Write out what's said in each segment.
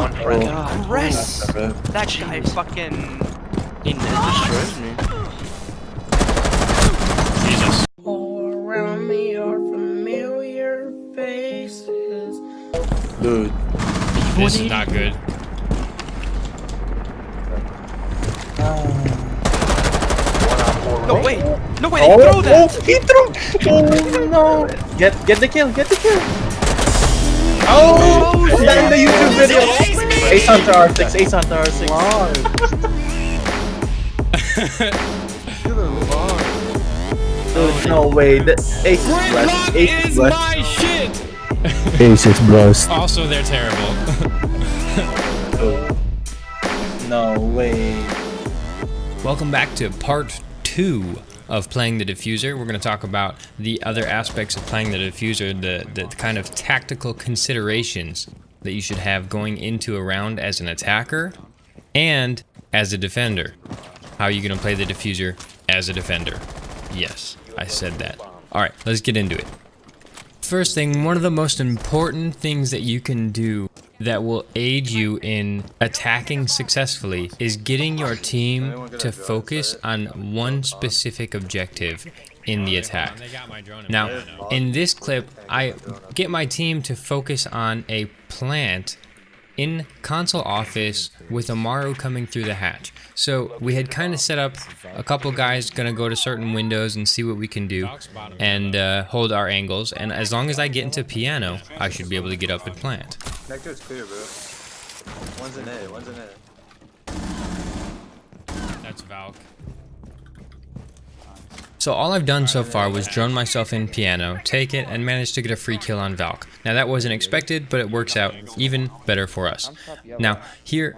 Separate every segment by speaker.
Speaker 1: One friend.
Speaker 2: Chris! That guy fucking... He destroys me.
Speaker 1: Jesus.
Speaker 3: All around me are familiar faces.
Speaker 4: Dude.
Speaker 1: This is not good.
Speaker 2: No way! No way! They throw that!
Speaker 4: He threw! Oh no! Get the kill! Get the kill! Oh! That in the YouTube video! Ace Hunter R6, Ace Hunter R6. Dude, no way. The Ace is blessed. Ace is blessed.
Speaker 1: my shit!
Speaker 4: Ace is blessed.
Speaker 1: Also, they're terrible.
Speaker 4: No way.
Speaker 1: Welcome back to part 2 of playing the Defuser. We're going to talk about the other aspects of playing the Defuser, the kind of tactical considerations that you should have going into a round as an attacker and as a defender. How are you going to play the Defuser as a defender? Yes, I said that. Alright, let's get into it. First thing, one of the most important things that you can do that will aid you in attacking successfully is getting your team to focus on one specific objective in the attack. Now, in this clip, I get my team to focus on a plant in console office with Amaru coming through the hatch. So we had kind of set up a couple guys gonna go to certain windows and see what we can do and hold our angles, and as long as I get into piano, I should be able to get up and plant.
Speaker 5: Nectar's clear, bro. One's in A, one's in A.
Speaker 1: That's Valk. So all I've done so far was drone myself in piano, take it, and manage to get a free kill on Valk. Now that wasn't expected, but it works out even better for us. Now here,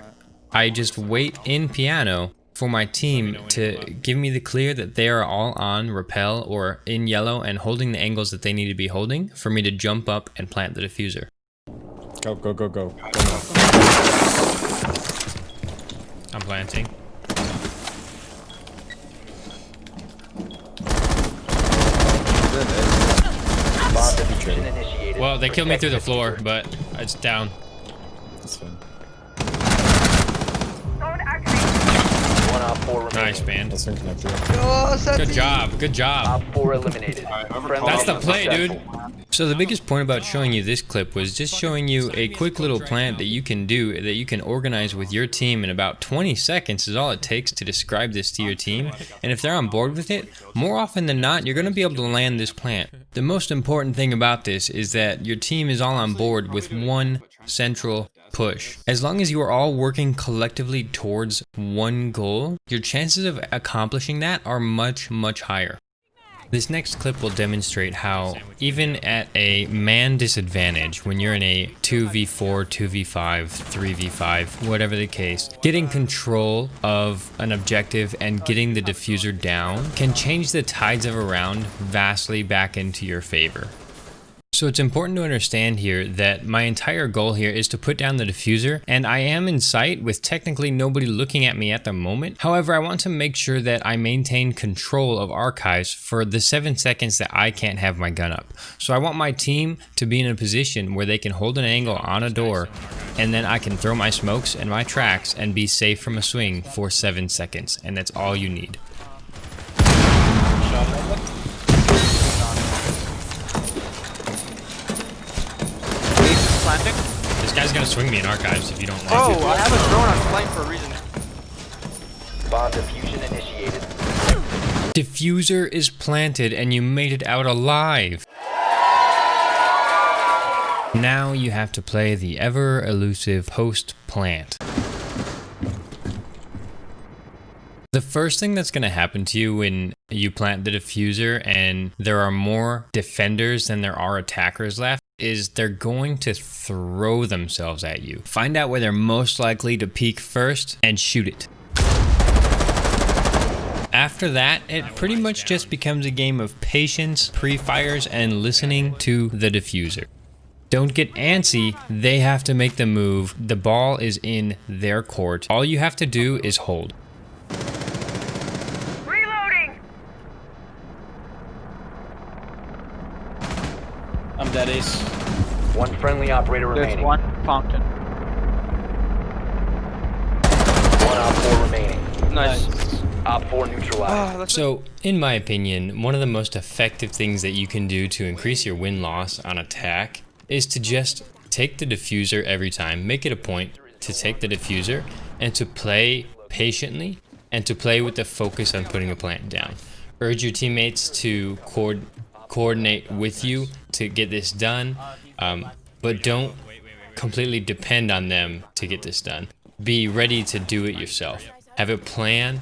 Speaker 1: I just wait in piano for my team to give me the clear that they are all on repel or in yellow and holding the angles that they need to be holding for me to jump up and plant the Defuser.
Speaker 4: Go, go, go, go.
Speaker 1: I'm planting. Well, they killed me through the floor, but it's down.
Speaker 4: That's fine.
Speaker 1: Nice, man.
Speaker 4: That's fine, Nectar.
Speaker 1: Good job, good job. That's the play, dude. So the biggest point about showing you this clip was just showing you a quick little plant that you can do, that you can organize with your team in about 20 seconds is all it takes to describe this to your team. And if they're on board with it, more often than not, you're going to be able to land this plant. The most important thing about this is that your team is all on board with one central push. As long as you are all working collectively towards one goal, your chances of accomplishing that are much, much higher. This next clip will demonstrate how, even at a man disadvantage, when you're in a 2v4, 2v5, 3v5, whatever the case, getting control of an objective and getting the Defuser down can change the tides of a round vastly back into your favor. So it's important to understand here that my entire goal here is to put down the Defuser, and I am in sight with technically nobody looking at me at the moment. However, I want to make sure that I maintain control of archives for the 7 seconds that I can't have my gun up. So I want my team to be in a position where they can hold an angle on a door, and then I can throw my smokes and my tracks and be safe from a swing for 7 seconds, and that's all you need.
Speaker 2: Planting.
Speaker 1: This guy's gonna swing me in archives if you don't like
Speaker 2: Oh,
Speaker 1: it.
Speaker 2: I have a drone on flank for a reason.
Speaker 6: Bomb diffusion initiated.
Speaker 1: Defuser is planted and you made it out alive. Now you have to play the ever elusive post plant. The first thing that's going to happen to you when you plant the Defuser and there are more defenders than there are attackers left is they're going to throw themselves at you. Find out where they're most likely to peek first and shoot it. After that, it pretty much just becomes a game of patience, pre-fires, and listening to the Defuser. Don't get antsy, they have to make the move. The ball is in their court. All you have to do is hold.
Speaker 4: I'm dead, Ace.
Speaker 6: One friendly operator
Speaker 2: There's
Speaker 6: remaining.
Speaker 2: one fountain. Nice.
Speaker 6: Op 4 neutralized.
Speaker 1: So, in my opinion, one of the most effective things that you can do to increase your win-loss on attack is to just take the diffuser every time. Make it a point to take the diffuser and to play patiently and to play with the focus on putting a plant down. Urge your teammates to coordinate with you to get this done, but don't completely depend on them to get this done. Be ready to do it yourself. Have a plan,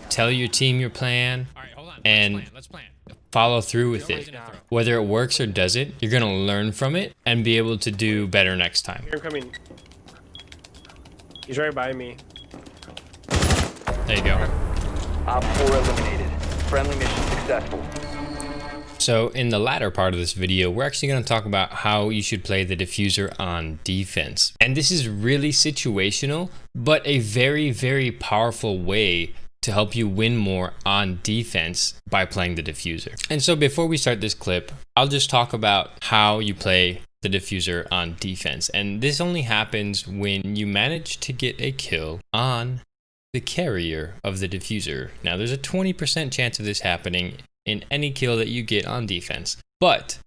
Speaker 1: tell your team your plan, and follow through with it. Whether it works or doesn't, you're gonna learn from it and be able to do better next time.
Speaker 7: Here, coming. He's right by me.
Speaker 1: There you go.
Speaker 6: Op 4 eliminated. Friendly mission successful.
Speaker 1: So in the latter part of this video, we're actually going to talk about how you should play the diffuser on defense. And this is really situational, but a very, very powerful way to help you win more on defense by playing the diffuser. And so before we start this clip, I'll just talk about how you play the diffuser on defense. And this only happens when you manage to get a kill on the carrier of the diffuser. Now there's a 20% chance of this happening in any kill that you get on defense. But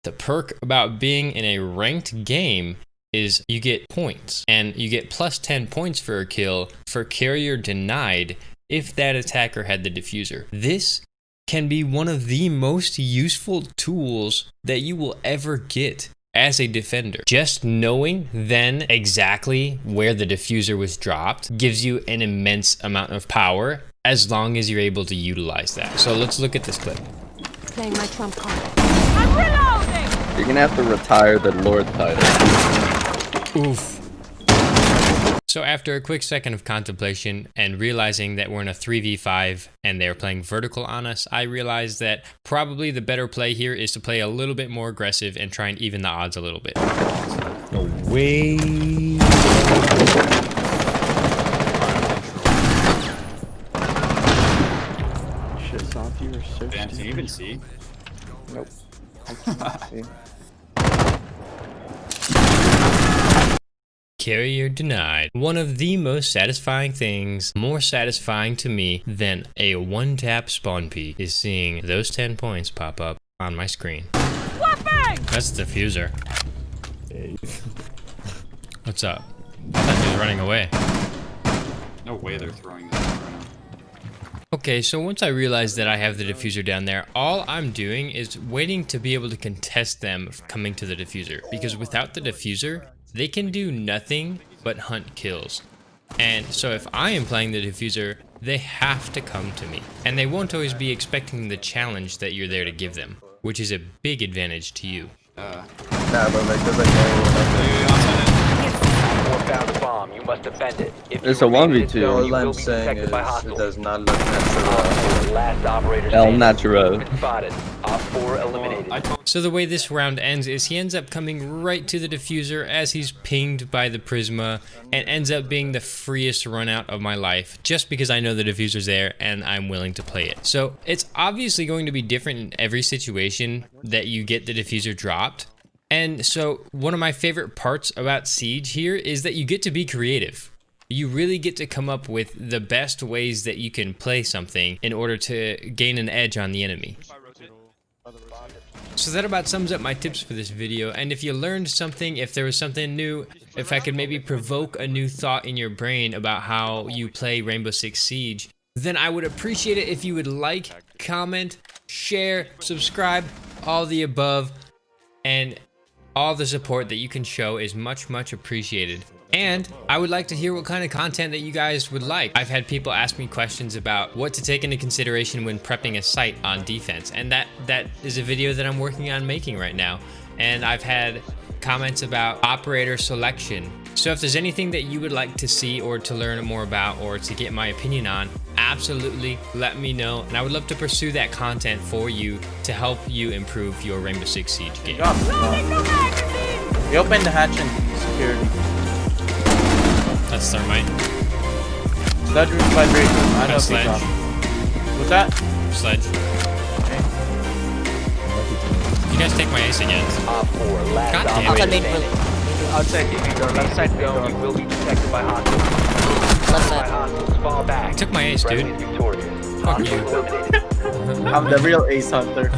Speaker 1: the perk about being in a ranked game is you get points, and you get plus 10 points for a kill for carrier denied if that attacker had the diffuser. This can be one of the most useful tools that you will ever get as a defender. Just knowing then exactly where the diffuser was dropped gives you an immense amount of power as long as you're able to utilize that. So let's look at this clip.
Speaker 8: Playing my trump card. I'm reloading!
Speaker 4: You're gonna have to retire the Lord title.
Speaker 1: Oof. So after a quick second of contemplation and realizing that we're in a 3v5 and they're playing vertical on us, I realized that probably the better play here is to play a little bit more aggressive and try and even the odds a little bit.
Speaker 4: No way. Shit's off, you are so
Speaker 5: Dan, can you even see?
Speaker 4: Nope. See?
Speaker 1: Carrier denied. One of the most satisfying things, more satisfying to me than a one-tap spawn peek, is seeing those 10 points pop up on my screen.
Speaker 8: Swapping!
Speaker 1: That's the diffuser. What's up? I thought he was running away.
Speaker 5: No way they're throwing that right now.
Speaker 1: Okay, so once I realized that I have the diffuser down there, all I'm doing is waiting to be able to contest them coming to the diffuser. Because without the diffuser, they can do nothing but hunt kills. And so if I am playing the diffuser, they have to come to me. And they won't always be expecting the challenge that you're there to give them, which is a big advantage to you.
Speaker 4: Nah, but like, does like
Speaker 6: Found a bomb. You must defend it. If
Speaker 4: it's
Speaker 6: you
Speaker 4: a
Speaker 6: remain in
Speaker 4: 1v2.
Speaker 6: this zone,
Speaker 4: All
Speaker 6: you will
Speaker 4: I'm
Speaker 6: be
Speaker 4: saying
Speaker 6: detected
Speaker 4: is
Speaker 6: by
Speaker 4: it
Speaker 6: hostiles.
Speaker 4: does not look natural.
Speaker 6: Last operator
Speaker 4: El
Speaker 6: standing.
Speaker 4: natural.
Speaker 6: Been spotted. Op 4 eliminated.
Speaker 1: So the way this round ends is he ends up coming right to the diffuser as he's pinged by the Prisma and ends up being the freest run out of my life just because I know the diffuser's there and I'm willing to play it. So it's obviously going to be different in every situation that you get the diffuser dropped. And so one of my favorite parts about Siege here is that you get to be creative. You really get to come up with the best ways that you can play something in order to gain an edge on the enemy. So that about sums up my tips for this video, and if you learned something, if there was something new, if I could maybe provoke a new thought in your brain about how you play Rainbow Six Siege, then I would appreciate it if you would like, comment, share, subscribe, all the above, and all the support that you can show is much, much appreciated. And I would like to hear what kind of content that you guys would like. I've had people ask me questions about what to take into consideration when prepping a site on defense, and that is a video that I'm working on making right now. And I've had comments about operator selection. So if there's anything that you would like to see or to learn more about or to get my opinion on, absolutely let me know. And I would love to pursue that content for you to help you improve your Rainbow Six Siege game.
Speaker 2: We opened the hatch and security.
Speaker 1: That's thermite.
Speaker 2: Sledge room vibration. I know
Speaker 1: Sledge.
Speaker 2: What's that?
Speaker 1: Sledge. You guys take my ace again.
Speaker 6: Op 4 last
Speaker 1: God damn
Speaker 6: operator
Speaker 1: it.
Speaker 6: standing. Outside, if you are left side zone, you will be detected by hostiles.
Speaker 8: Left
Speaker 6: By
Speaker 8: side.
Speaker 6: hostiles, fall back.
Speaker 1: Took my ace,
Speaker 6: Friendly
Speaker 1: dude.
Speaker 6: is victorious.
Speaker 1: Fuck
Speaker 6: Hostiles
Speaker 1: you.
Speaker 6: eliminated.
Speaker 4: I'm the real ace hunter.